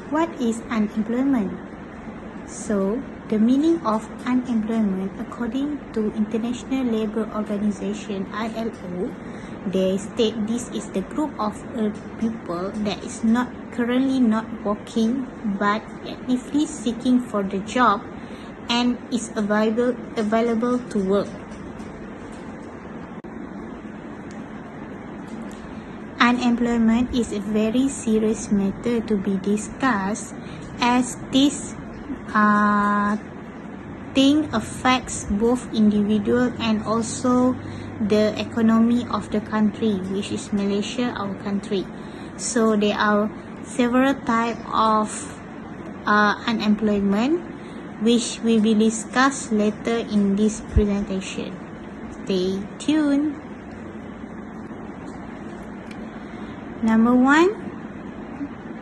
What is unemployment? So, the meaning of unemployment according to International Labour Organization ILO, they state this is the group of people that is not currently not working but actively seeking for the job and is available to work. Unemployment is a very serious matter to be discussed as this thing affects both individual and also the economy of the country, which is Malaysia, our country. So there are several types of unemployment which we will discuss later in this presentation. Stay tuned. Number one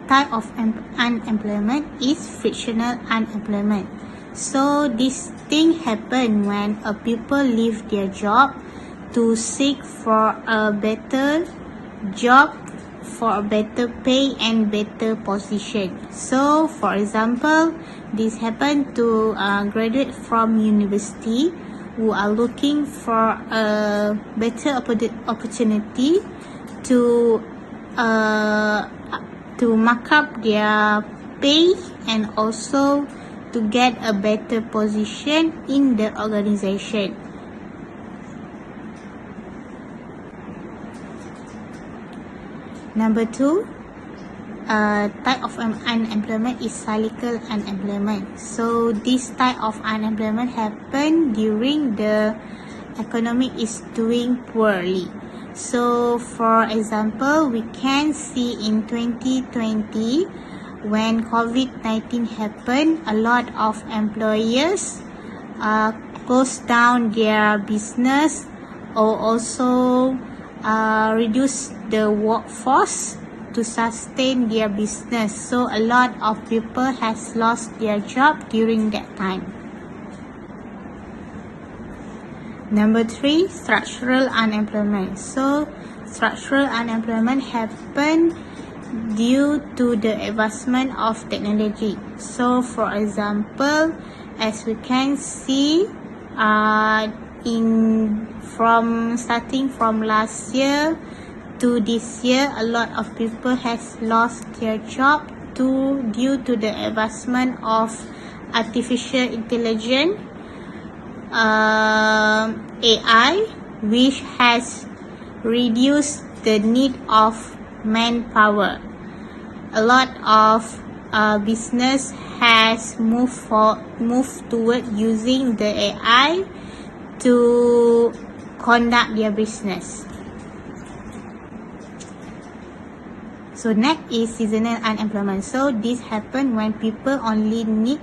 type of unemployment is frictional unemployment. So this thing happen when a people leave their job to seek for a better job, for a better pay and better position. So for example, this happen to graduate from university who are looking for a better opportunity to mark up their pay and also to get a better position in the organization. Number two, type of unemployment is cyclical unemployment. So this type of unemployment happen during the economy is doing poorly. So for example, we can see in 2020 when COVID-19 happened, a lot of employers closed down their business or also reduce the workforce to sustain their business. So a lot of people has lost their job during that time. Number three, structural unemployment. So structural unemployment happen due to the advancement of technology. So for example, as we can see starting from last year to this year, a lot of people has lost their job due to the advancement of artificial intelligence, AI, which has reduced the need of manpower. A lot of business has moved toward using the AI to conduct their business. So next is seasonal unemployment. So this happen when people only need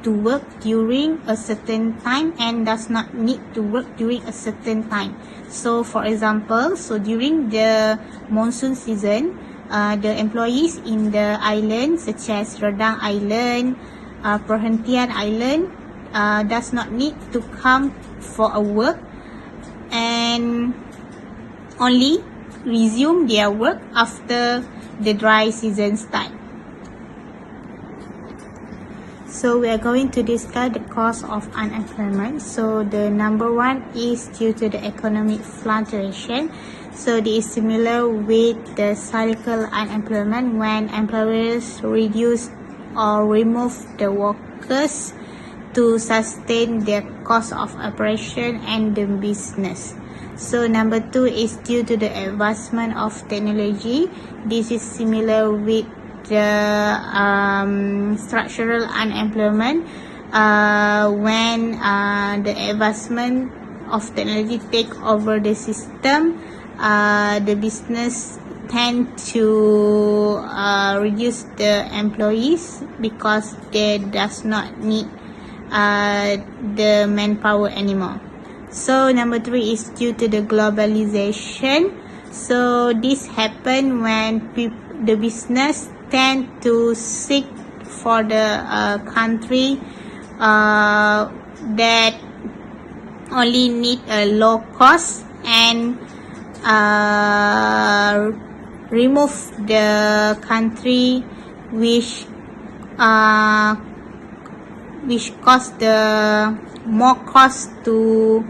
to work during a certain time and does not need to work during a certain time. So for example, during the monsoon season, the employees in the island such as Redang Island, Perhentian Island does not need to come for a work and only resume their work after the dry season start. So we are going to discuss the cause of unemployment. So the number one is due to the economic fluctuation. So this is similar with the cyclical unemployment when employers reduce or remove the workers to sustain their cost of operation and the business. So number two is due to the advancement of technology. This is similar with the structural unemployment when the advancement of technology take over the system, the business tend to reduce the employees because they does not need the manpower anymore. So number three is due to the globalization. So this happen when the business tend to seek for the country that only need a low cost and remove the country which which cost the more cost to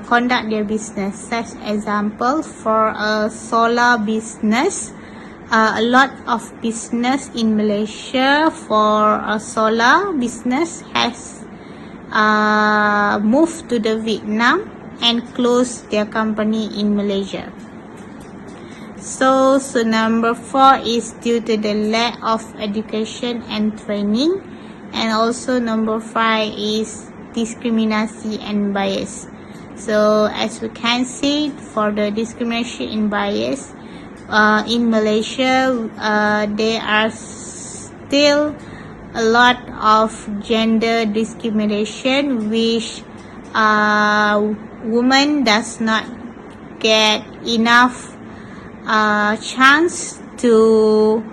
conduct their business. Such example, for a solar business, a lot of business in Malaysia for a solar business has moved to the Vietnam and closed their company in Malaysia. So number 4 is due to the lack of education and training, and also number 5 is discrimination and bias. So as we can see, for the discrimination and bias in Malaysia, there are still a lot of gender discrimination, which women does not get enough chance to.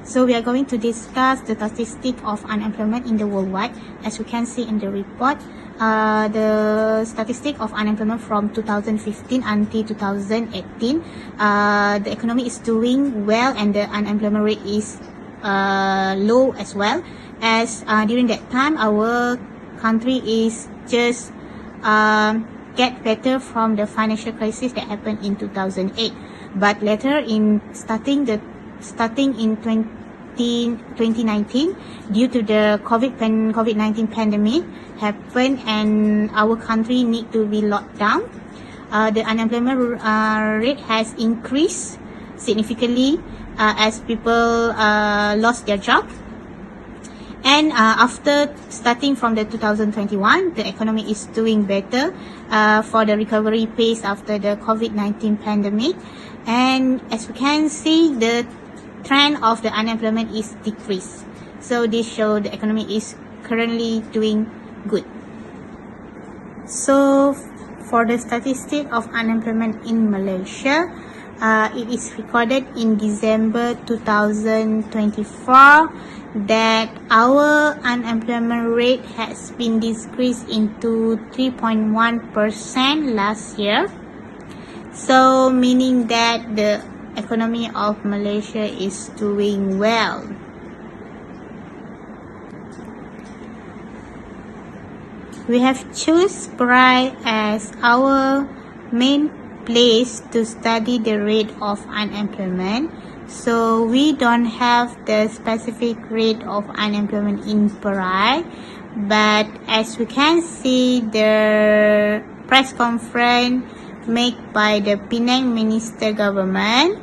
So we are going to discuss the statistic of unemployment in the worldwide. As we can see in the report, the statistic of unemployment from 2015 until 2018, the economy is doing well and the unemployment rate is low as well. As during that time, our country is just get better from the financial crisis that happened in 2008. But later, starting in 2019, due to the COVID-19 pandemic happened and our country need to be locked down, the unemployment rate has increased significantly as people lost their job. And after starting from the 2021, the economy is doing better for the recovery pace after the COVID-19 pandemic. And as we can see, the trend of the unemployment is decreased. So this shows the economy is currently doing good. So for the statistic of unemployment in Malaysia, it is recorded in December 2024 that our unemployment rate has been decreased into 3.1% last year. So meaning that the economy of Malaysia is doing well. We have choose Perai as our main place to study the rate of unemployment. So we don't have the specific rate of unemployment in Perai, but as we can see, the press conference made by the Penang Minister government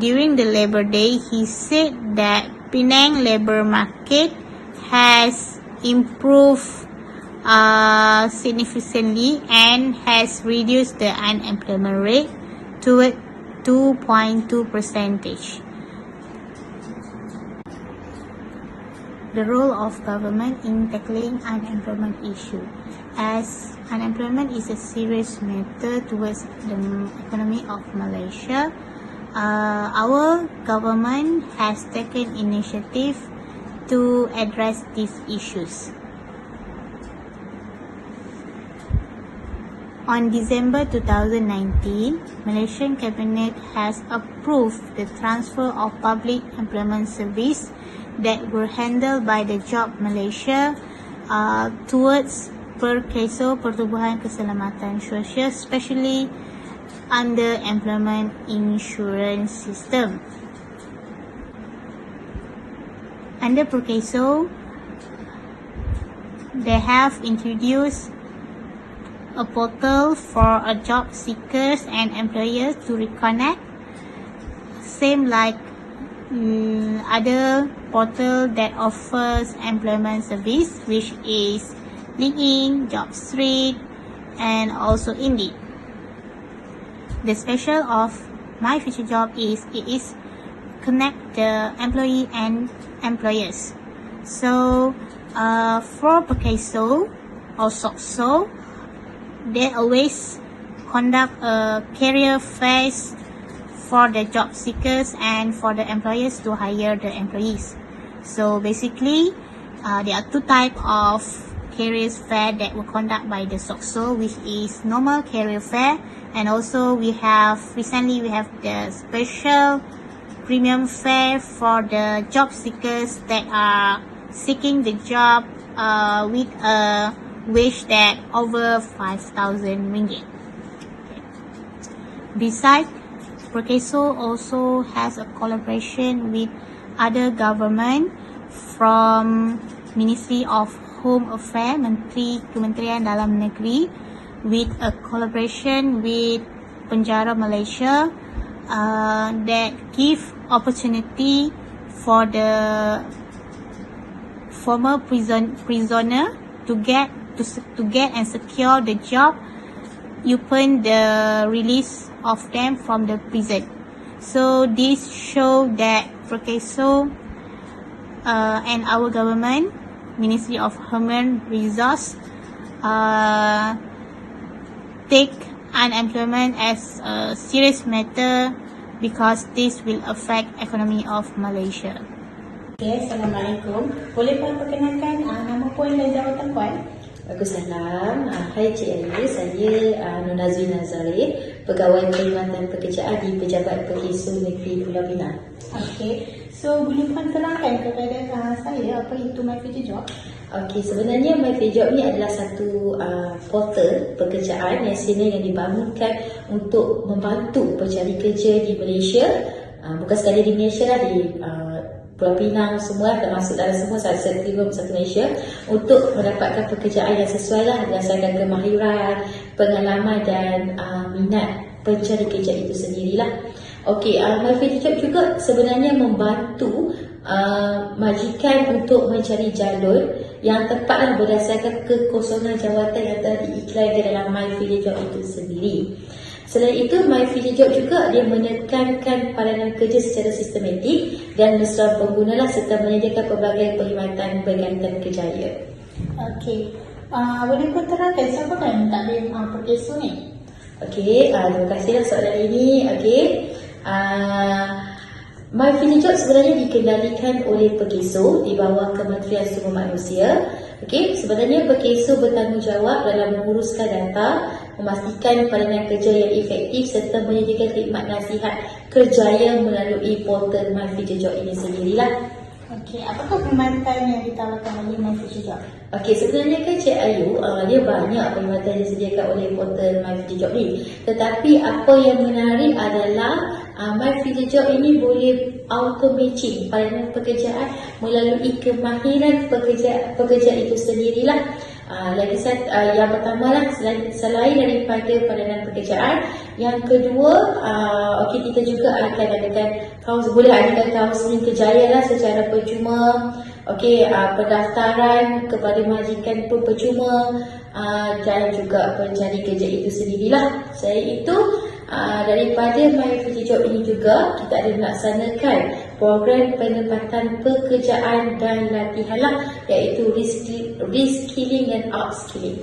during the Labor Day, he said that Penang labor market has improved significantly and has reduced the unemployment rate to 2.2%. The role of government in tackling unemployment issue. As unemployment is a serious matter towards the economy of Malaysia, our government has taken initiative to address these issues. On December 2019, Malaysian Cabinet has approved the transfer of public employment service that were handled by the Job Malaysia towards Perkeso Pertubuhan Keselamatan Sosial, especially under employment insurance system. Under Perkeso, they have introduced a portal for job seekers and employers to reconnect, same like other portal that offers employment service, which is LinkedIn, JobStreet, and also Indeed. The special of My Future Job is it is connect the employee and employers. So for Perkeso or SOCSO, they always conduct a career fair for the job seekers and for the employers to hire the employees. So basically, there are two types of career fair that were conducted by the SOCSO, which is normal career fair, and also recently we have the special premium fare for the job seekers that are seeking the job with a wage that over 5,000 ringgit. Besides, Perkeso also has a collaboration with other government from Ministry of Home Affairs, Kementerian Dalam Negeri, with a collaboration with Penjara Malaysia that give opportunity for the former prisoner to get and secure the job upon the release of them from the prison. So this show that Perkeso and our government, Ministry of Human Resource, take unemployment as a serious matter because this will affect economy of Malaysia. Okay, Assalamualaikum. Boleh puan perkenalkan nama puan dan jawatan puan? Waalaikumsalam. Hai Cik Ayu, saya Nur Nazwi Nazari, Pegawai Perkhidmatan Pekerjaan di Pejabat Perkeso Negeri Pulau Pinang. Okay, so boleh puan terangkan kepada saya apa itu MyFuture Job? Okey, sebenarnya MyFuture Job ni adalah satu portal pekerjaan yang sebenarnya yang dibangunkan untuk membantu pencari kerja di Malaysia. Bukan sekadar di Malaysia lah, di Pulau Pinang semua, termasuk dalam semua satu Malaysia, untuk mendapatkan pekerjaan yang sesuai lah berdasarkan kemahiran, pengalaman dan minat pencari kerja itu sendirilah. Okey, MyFuture Job juga sebenarnya membantu majikan untuk mencari jalur yang tepatlah berdasarkan kekosongan jawatan yang telah diiklankan dalam MyFuture Job itu sendiri. Selain itu, MyFuture Job juga dia menekankan padanan kerja secara sistematik dan mesra pengguna lah, serta menyediakan pelbagai perkhidmatan berkaitan kerjaya. Okey, boleh pun terangkan siapa kan mentadbir Perkeso ni? Okey, terima kasihlah soalan ini. Okey, MyFuture Job sebenarnya dikendalikan oleh Perkeso di bawah Kementerian Sumber Manusia. Okey, sebenarnya Perkeso bertanggungjawab dalam menguruskan data, memastikan padanan kerja yang efektif serta menyediakan khidmat nasihat kerjaya melalui portal MyFuture Job ini sendirilah. Okey, apakah perkhidmatan yang ditawarkan oleh MyFuture Job? Okey, sebenarnya kan Cik Ayu, dia banyak perkhidmatan yang disediakan oleh portal MyFuture Job ni. Tetapi apa yang menarik adalah MyFuture Job ini boleh auto matching padanan pekerjaan melalui kemahiran pekerja itu sendirilah. Lagi satu, yang pertama lah, selain daripada padanan pekerjaan, yang kedua, okey, kita juga akan adakan boleh adakan kaunseling kerjaya lah secara percuma. Okey, pendaftaran kepada majikan pun percuma, dan juga pencari kerja itu sendirilah. Selain itu, daripada MyFuture Job ini juga kita ada melaksanakan program penempatan pekerjaan dan latihan lah, iaitu reskilling dan upskilling.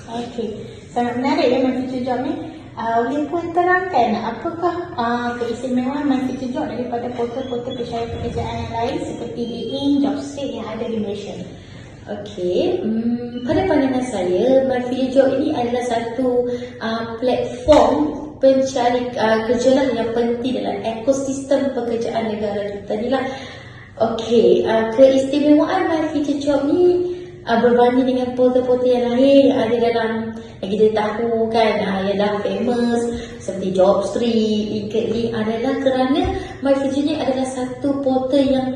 Okey, sangat menarik ya MyFuture Job ni. Boleh pun terangkan apakah keistimewaan MyFuture Job daripada portal-portal pencarian pekerjaan yang lain seperti LinkedIn, JobStreet yang ada di Malaysia? Okey, pada pandangan saya, MyFuture Job ini adalah satu platform pencari kerja lah yang penting dalam ekosistem pekerjaan negara kita ni lah. Okey, keistimewaan MyFuture Job ni berbanding dengan portal-portal yang lain yang ada dalam yang kita tahu kan, yang dah famous seperti JobStreet, LinkedIn, adalah kerana MyFuture ni adalah satu portal yang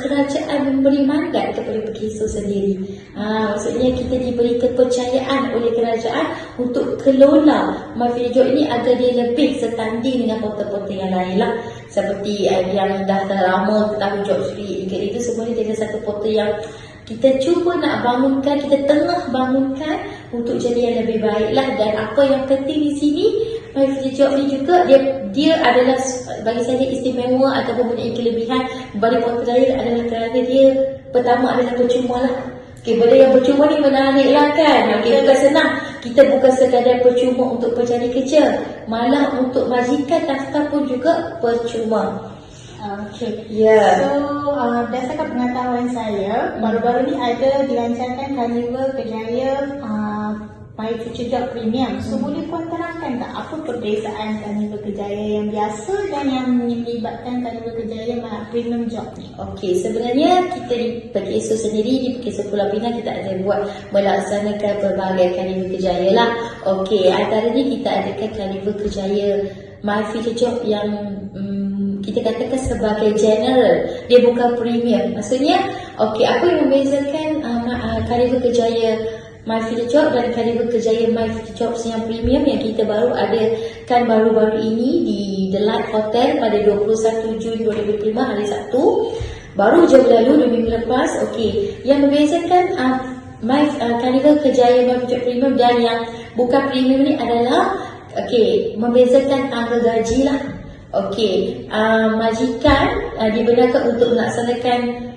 kerajaan memberi mandat kepada Perkeso sendiri. Maksudnya kita diberi kepercayaan oleh kerajaan untuk kelola MyFuture Job ini agar dia lebih setanding dengan portal-portal yang lain lah. Seperti yang dah lama kita tahu JobStreet, LinkedIn itu sebenarnya dia adalah satu portal yang kita cuba nak bangunkan, kita tengah bangunkan untuk jadi yang lebih baik lah. Dan apa yang penting di sini, MyFuture Job ni juga dia adalah, bagi saya, istimewa ataupun mempunyai kelebihan berbanding portal lain adalah kerana dia pertama adalah percuma lah. Okay, benda yang percuma ni menarik lah kan. Okay, bukan senang. Kita bukan sekadar percuma untuk pencari kerja, malah untuk majikan daftar pun juga percuma. Okey. Ya. So, berdasarkan pengetahuan saya, baru-baru ni ada dilancarkan Karnival Kerjaya My Future Job Premium. So boleh Puan terangkan tak apa perbezaan Carnival Kerjaya yang biasa dan yang melibatkan Carnival Kerjaya Premium Job ni? Okey, sebenarnya kita di PKSO sendiri, di PKSO Pulau Pinang kita ada melaksanakan pelbagai Carnival Kerjaya lah. Okey, antara ni kita adakan Carnival Kerjaya My Future Job yang kita katakan sebagai general, dia bukan premium. Maksudnya, okey, apa yang membezakan Carnival Kerjaya My Future Job dan Carnival Kerjaya My Future Jobs yang premium yang kita baru adakan baru-baru ini di The Light Hotel pada 21 Jun 2005 hari Sabtu. Baru je berlalu 2 minggu lepas. Okey, yang membezakan Carnival Kerjaya My Future Premium dan yang bukan premium ni adalah membezakan tanggal gaji lah. Okey, majikan dibenarkan untuk melaksanakan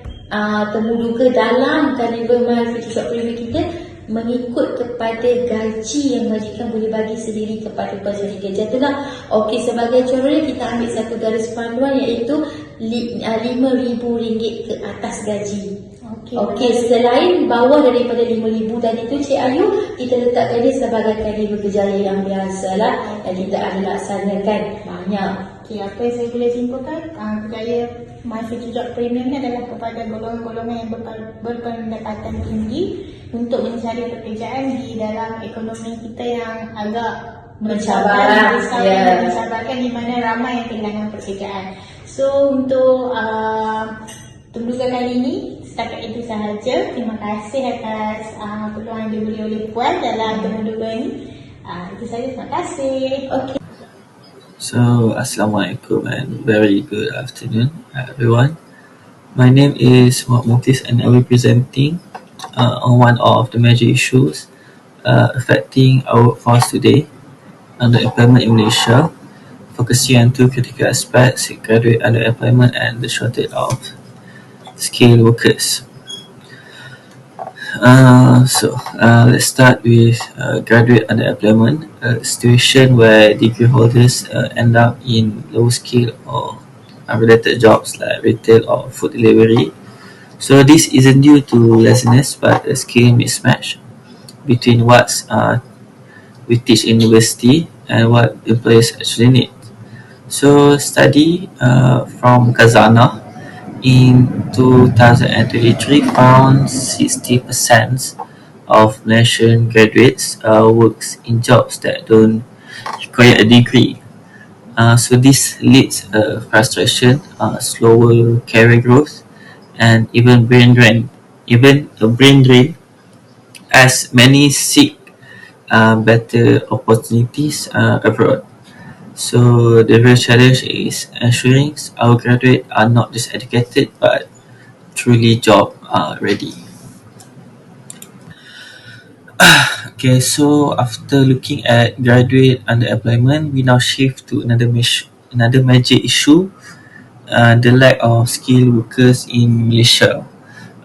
temuduga dalam Carnival My Future Job Premium kita mengikut kepada gaji yang majikan boleh bagi sendiri kepada pencari kerja tu lah. Okey, sebagai contohnya kita ambil satu garis panduan iaitu RM5,000 ke atas gaji. Okey, selain bawah daripada RM5,000 tadi tu Cik Ayu, kita letakkan dia sebagai Carnival Kerjaya yang biasa lah yang kita ada laksanakan banyak. Okey, apa yang saya boleh simpulkan, Kerjaya My Future Job Premium ni adalah kepada golongan-golongan yang berpendapatan tinggi untuk mencari pekerjaan di dalam ekonomi kita yang agak mencabarkan di mana ramai yang kehilangan pekerjaan. So untuk temuduga kali ini setakat itu sahaja. Terima kasih atas peluang yang diberi oleh Puan dalam temuduga ini. Itu saja, terima kasih. Okey. So, Assalamualaikum and very good afternoon, everyone. My name is Muhammad Mutis and I'll be presenting on one of the major issues affecting our workforce today, underemployment in Malaysia, focusing on two critical aspects: graduate underemployment and the shortage of skilled workers. Let's start with graduate underemployment, a situation where degree holders end up in low skill or unrelated jobs like retail or food delivery. So this isn't due to laziness but a skill mismatch between what we teach in university and what employers actually need. So study from Khazanah in 2023 found 60% of Malaysian graduates works in jobs that don't require a degree. So this leads frustration, slower career growth, and even brain drain. As many seek better opportunities abroad. So the real challenge is ensuring our graduates are not just educated but truly job ready. Okay, so after looking at graduate underemployment, we now shift to another major issue, the lack of skilled workers in Malaysia.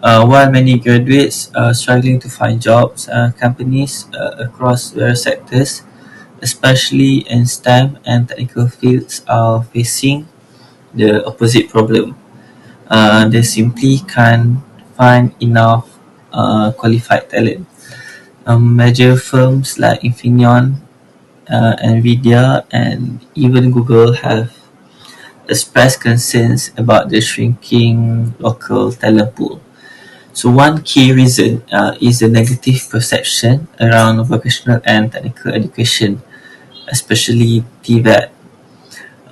While many graduates are struggling to find jobs, companies across various sectors, especially in STEM and technical fields, are facing the opposite problem. They simply can't find enough qualified talent. Major firms like Infineon, Nvidia, and even Google have expressed concerns about the shrinking local talent pool. So one key reason is the negative perception around vocational and technical education, especially TVET.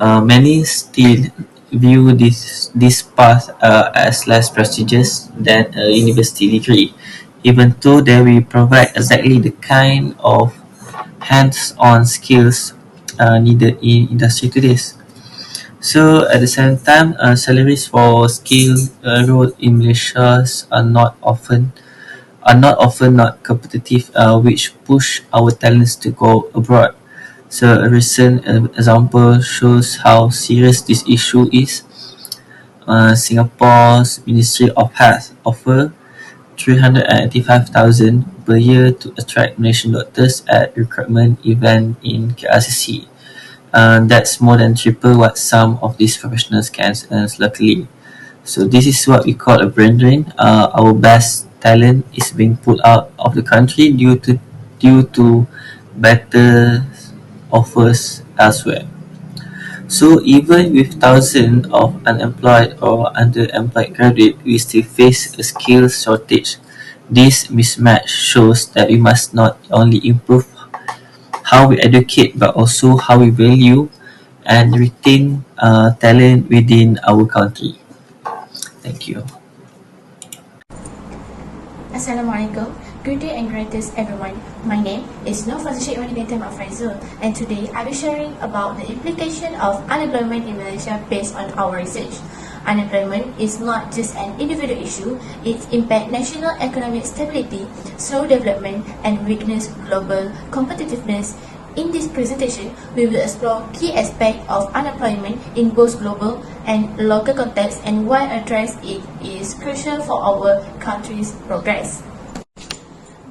Many still view this path as less prestigious than a university degree, even though they will provide exactly the kind of hands-on skills needed in industry today. So at the same time, salaries for skilled roles in Malaysia are not often not competitive, which push our talents to go abroad. So a recent example shows how serious this issue is. Singapore's Ministry of Health offer 385,000 per year to attract Malaysian doctors at recruitment event in KLCC. That's more than triple what some of these professionals can earn locally. So this is what we call a brain drain. Our best talent is being pulled out of the country due due to better offers elsewhere. So even with thousands of unemployed or underemployed graduates, we still face a skills shortage. This mismatch shows that we must not only improve how we educate but also how we value and retain talent within our country. Thank you. Assalamualaikum. Good day and greetings everyone. My name is Nova Sheikh Wanidata Mafraizul, and today I'll be sharing about the implication of unemployment in Malaysia based on our research. Unemployment is not just an individual issue, it impacts national economic stability, slow development, and weakness global competitiveness. In this presentation, we will explore key aspects of unemployment in both global and local context and why address it is crucial for our country's progress.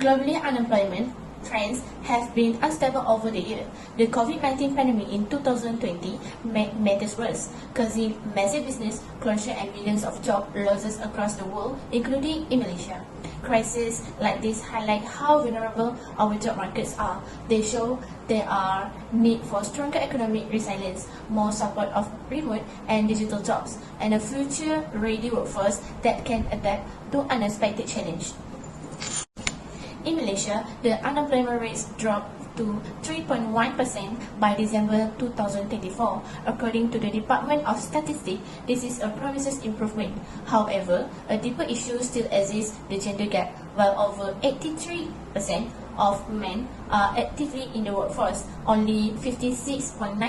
Globally, unemployment trends have been unstable over the year. The COVID-19 pandemic in 2020 made matters worse, causing massive business closure and millions of job losses across the world, including in Malaysia. Crises like this highlight how vulnerable our job markets are. They show there are need for stronger economic resilience, more support of remote and digital jobs, and a future-ready workforce that can adapt to unexpected challenge. In Malaysia, the unemployment rate dropped to 3.1% by December 2024. According to the Department of Statistics, this is a promising improvement. However, a deeper issue still exists, the gender gap. While over 83% of men are actively in the workforce, only 56.9%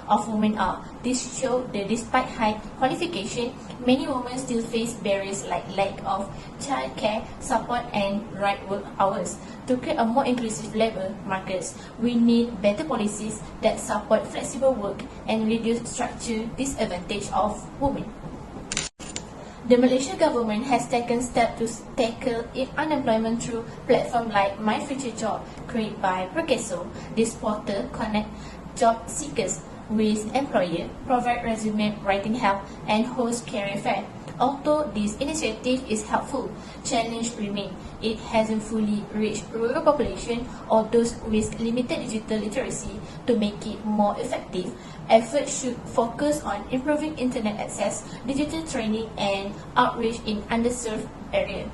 of women are. This shows that despite high qualification, many women still face barriers like lack of childcare support and right work hours. To create a more inclusive labour markets, we need better policies that support flexible work and reduce structural disadvantage of women. The Malaysian government has taken steps to tackle unemployment through platforms like My Future Job, created by Perkeso. This portal connects job seekers with employers, provide resume writing help, and host career fair. Although this initiative is helpful, challenges remain. It hasn't fully reached rural population or those with limited digital literacy. To make it more effective, efforts should focus on improving internet access, digital training, and outreach in underserved areas.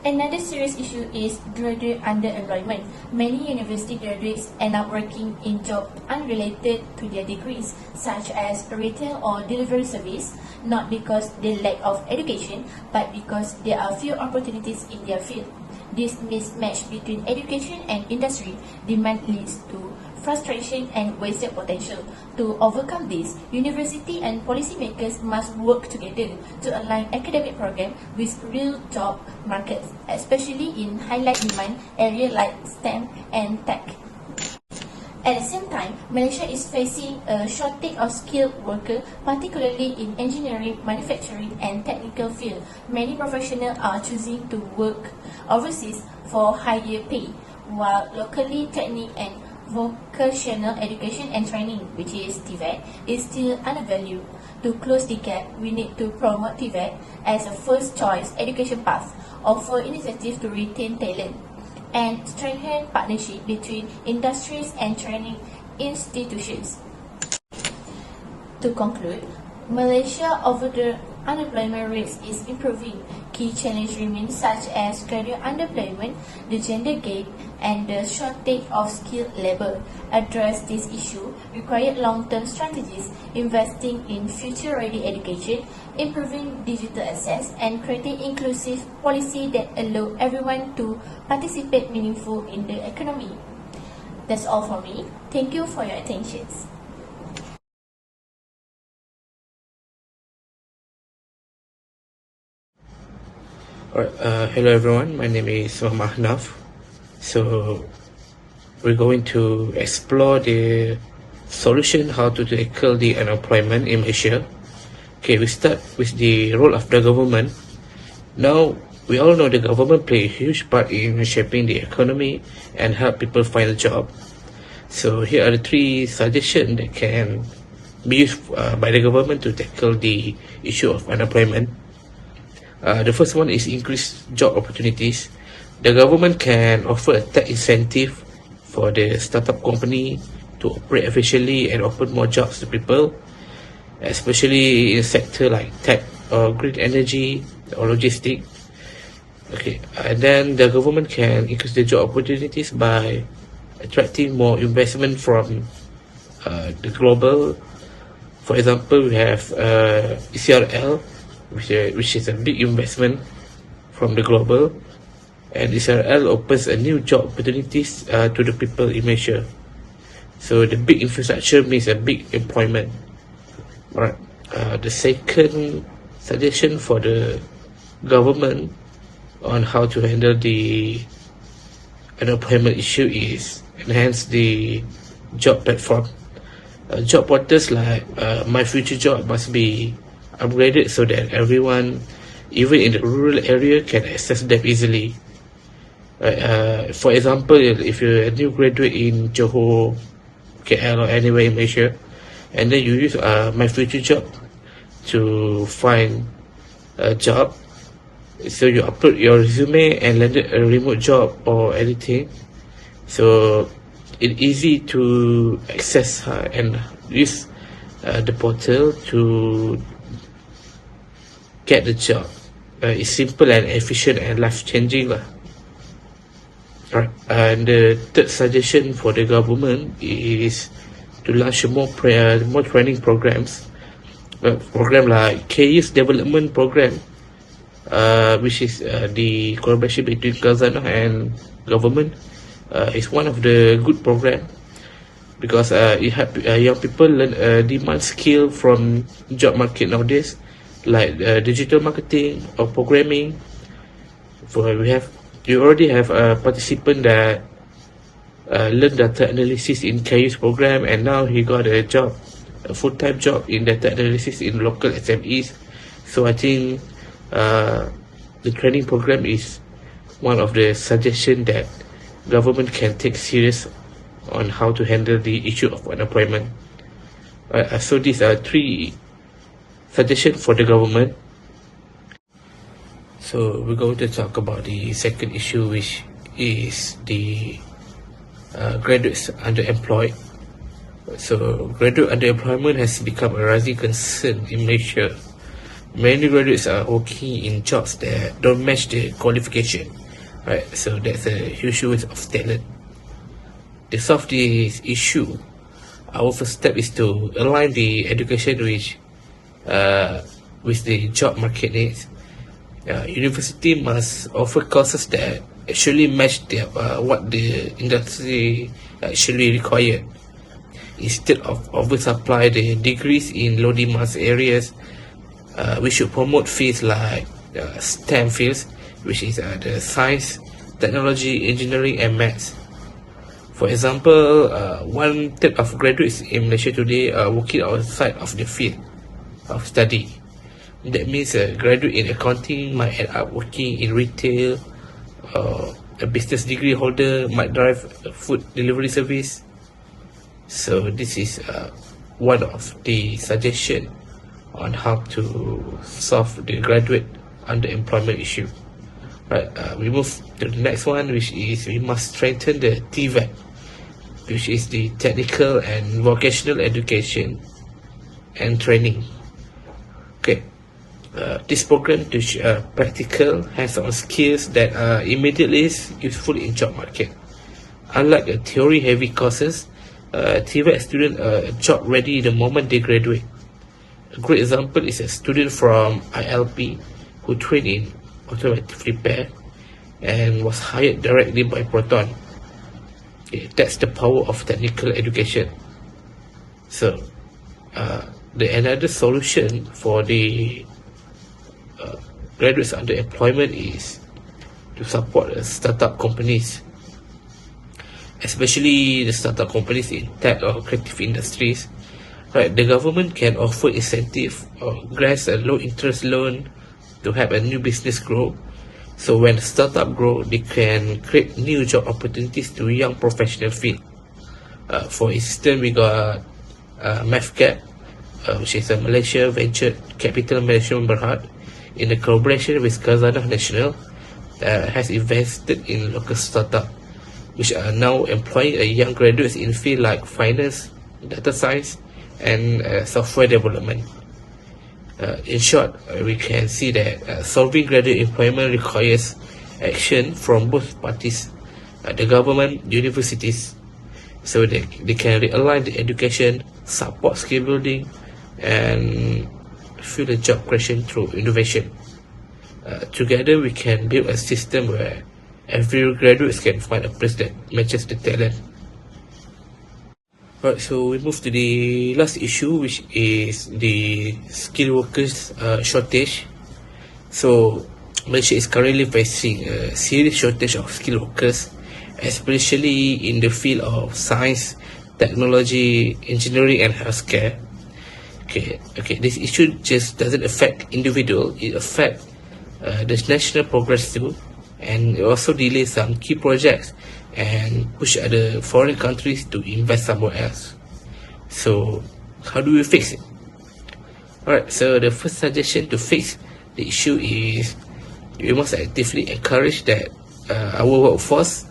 Another serious issue is graduate underemployment. Many university graduates end up working in jobs unrelated to their degrees, such as retail or delivery service, not because they lack of education, but because there are few opportunities in their field. This mismatch between education and industry demand leads to frustration and wasted potential. To overcome this, university and policymakers must work together to align academic programs with real job markets, especially in highlight demand areas like STEM and tech. At the same time, Malaysia is facing a shortage of skilled workers, particularly in engineering, manufacturing, and technical fields. Many professionals are choosing to work overseas for higher pay, while locally technical and vocational education and training, which is TVET, is still undervalued. To close the gap, we need to promote TVET as a first choice education path, offer initiatives to retain talent, and strengthen partnership between industries and training institutions. To conclude, Malaysia over the unemployment rate is improving. Key challenges remain such as graduate unemployment, the gender gap, and the shortage of skilled labor. Address this issue require long-term strategies, investing in future-ready education, improving digital access, and creating inclusive policy that allow everyone to participate meaningfully in the economy. That's all for me. Thank you for your attention. Alright, hello everyone, my name is Muhammad Ahnaf. So, we're going to explore the solution how to tackle the unemployment in Malaysia. Okay, we start with the role of the government. Now, we all know the government play a huge part in shaping the economy and help people find a job. So, here are the 3 suggestions that can be used by the government to tackle the issue of unemployment. The first one is increase job opportunities. The government can offer a tax incentive for the startup company to operate efficiently and open more jobs to people, especially in a sector like tech or green energy or logistics. Okay, and then the government can increase the job opportunities by attracting more investment from the global. For example, we have ECRL, which is a big investment from the global, and ECRL opens a new job opportunities to the people in Malaysia. So the big infrastructure means a big employment. Alright. The second suggestion for the government on how to handle the unemployment issue is enhance the job platform. Job portals like My Future Job must be upgraded so that everyone, even in the rural area, can access them easily. For example, if you're a new graduate in Johor, KL, or anywhere in Malaysia, and then you use My Future Job to find a job, so you upload your resume and landed a remote job or anything, so it's easy to access and use the portal to get the job. It's simple and efficient and life-changing lah. Right. And the third suggestion for the government is to launch more training programs. Program like KY's development program, which is the collaboration between Khazanah and government, is one of the good program because it help young people learn demand skill from job market nowadays, like digital marketing or programming. You already have a participant that learned data analysis in KY's program, and now he got a job, a full-time job in data analysis in local SMEs. So I think the training program is one of the suggestions that government can take serious on how to handle the issue of unemployment. So these are 3 suggestions for the government. So we're going to talk about the second issue, which is the graduates underemployed. So graduate underemployment has become a rising concern in Malaysia. Many graduates are working in jobs that don't match the qualification, right? So that's a huge waste of talent. To solve this issue, our first step is to align the education with the job market needs. University must offer courses that actually match what the industry actually require. Instead of oversupply the degrees in low demand areas, we should promote fields like STEM fields, which is the science, technology, engineering, and maths. For example, 1/3 of graduates in Malaysia today are working outside of the field of study. That means a graduate in accounting might end up working in retail, a business degree holder might drive a food delivery service. So this is one of the suggestions on how to solve the graduate underemployment issue. Right, we move to the next one, which is we must strengthen the TVET, which is the technical and vocational education and training. Okay, this program teach practical hands-on skills that are immediately useful in job market. Unlike theory-heavy courses, TVET students are job ready the moment they graduate. A great example is a student from ILP who trained in automotive repair and was hired directly by Proton. Okay, that's the power of technical education. So, another solution for the graduates underemployment is to support startup companies, especially the startup companies in tech or creative industries. Right, the government can offer incentive or grants a low interest loan to help a new business grow. So when the startup grow, they can create new job opportunities to young professional field. For instance, we got MAVCAP, which is a Malaysia Venture Capital Management Berhad, in a collaboration with Khazanah National. has invested in local startup, which are now employing young graduates in fields like finance, data science, and software development. In short, we can see that solving graduate employment requires action from both parties, the government, universities, so they can realign the education, support skill building, and fuel the job creation through innovation. Together, we can build a system where every graduate can find a place that matches the talent. Alright, so we move to the last issue, which is the skilled workers shortage. So Malaysia is currently facing a serious shortage of skilled workers, especially in the field of science, technology, engineering, and healthcare. Okay. This issue just doesn't affect individual; it affects the national progress too, and it also delays some key projects and push other foreign countries to invest somewhere else. So, how do we fix it? Alright, so the first suggestion to fix the issue is we must actively encourage that our workforce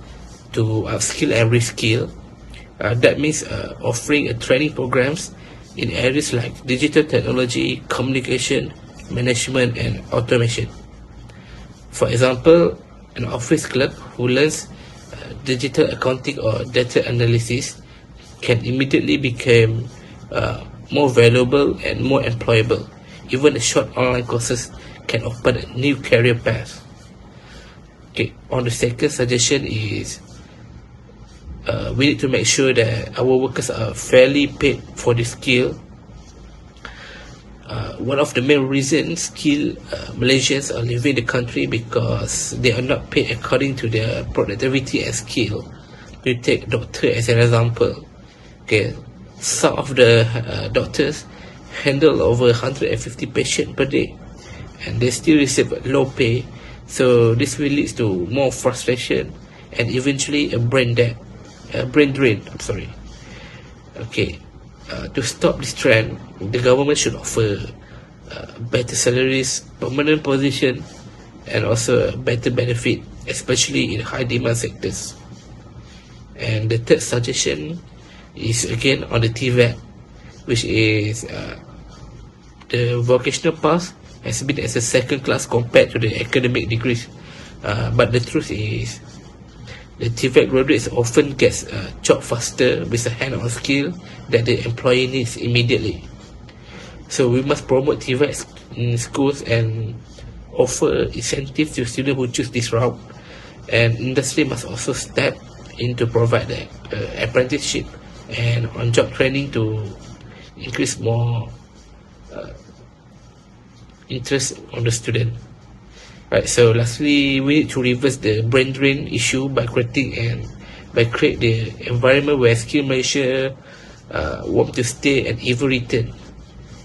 to upskill and reskill. That means offering training programs in areas like digital technology, communication, management, and automation. For example, an office clerk who learns digital accounting or data analysis can immediately become more valuable and more employable. Even the short online courses can open a new career path. Okay, on the second suggestion is we need to make sure that our workers are fairly paid for the skill. One of the main reasons skilled Malaysians are leaving the country because they are not paid according to their productivity and skill. We take doctor as an example. Okay, some of the doctors handle over 150 patients per day, and they still receive low pay. So this will lead to more frustration and eventually a brain drain. Okay, to stop this trend, the government should offer better salaries, permanent position, and also better benefit, especially in high demand sectors. And the third suggestion is again on the TVET, which is the vocational path has been as a second class compared to the academic degrees. But the truth is, the TVET graduates often gets a job faster with a hand-on skill that the employee needs immediately. So we must promote TVET in schools and offer incentives to students who choose this route. And industry must also step in to provide the apprenticeship and on-job training to increase more interest on the student. Right. So lastly, we need to reverse the brain drain issue by create the environment where skilled Malaysia want to stay and even return.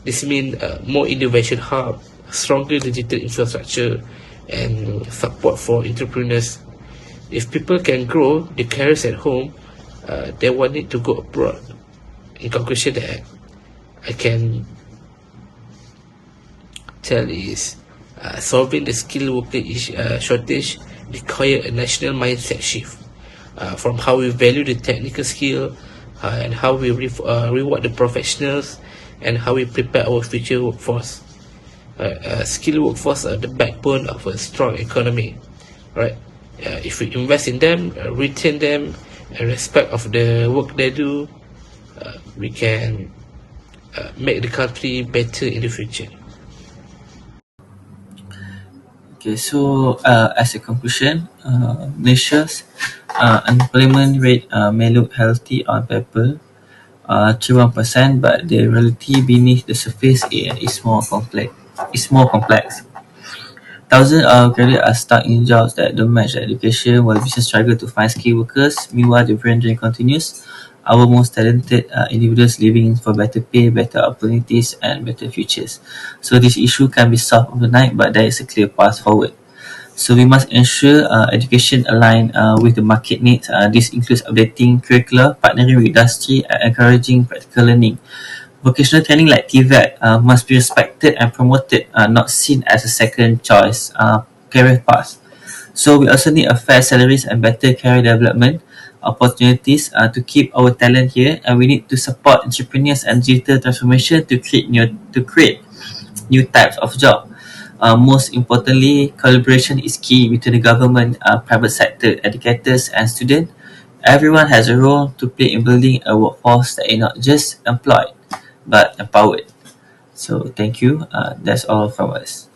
This means more innovation hub, stronger digital infrastructure, and support for entrepreneurs. If people can grow their careers at home, they won't need to go abroad. In conclusion, that I can tell is solving the skilled worker shortage require a national mindset shift from how we value the technical skill and how we reward the professionals and how we prepare our future workforce. Skilled workforce are the backbone of a strong economy, right? If we invest in them, retain them, and respect of the work they do, we can make the country better in the future. Okay, so as a conclusion, Malaysia's unemployment rate may look healthy on paper, 31%, but the reality beneath the surface is more complex. Thousands of graduates are stuck in jobs that don't match their education, while businesses struggle to find skilled workers. Meanwhile, the brain drain continues. Our most talented individuals leaving for better pay, better opportunities, and better futures. So this issue can be solved overnight, but there is a clear path forward. So we must ensure education aligned with the market needs. This includes updating curricula, partnering with industry, and encouraging practical learning. Vocational training like TVET must be respected and promoted, not seen as a second choice career path. So we also need a fair salaries and better career development opportunities to keep our talent here, and we need to support entrepreneurs and digital transformation to create new types of job. Most importantly, collaboration is key between the government, private sector, educators, and students. Everyone has a role to play in building a workforce that is not just employed but empowered. So, thank you. That's all from us.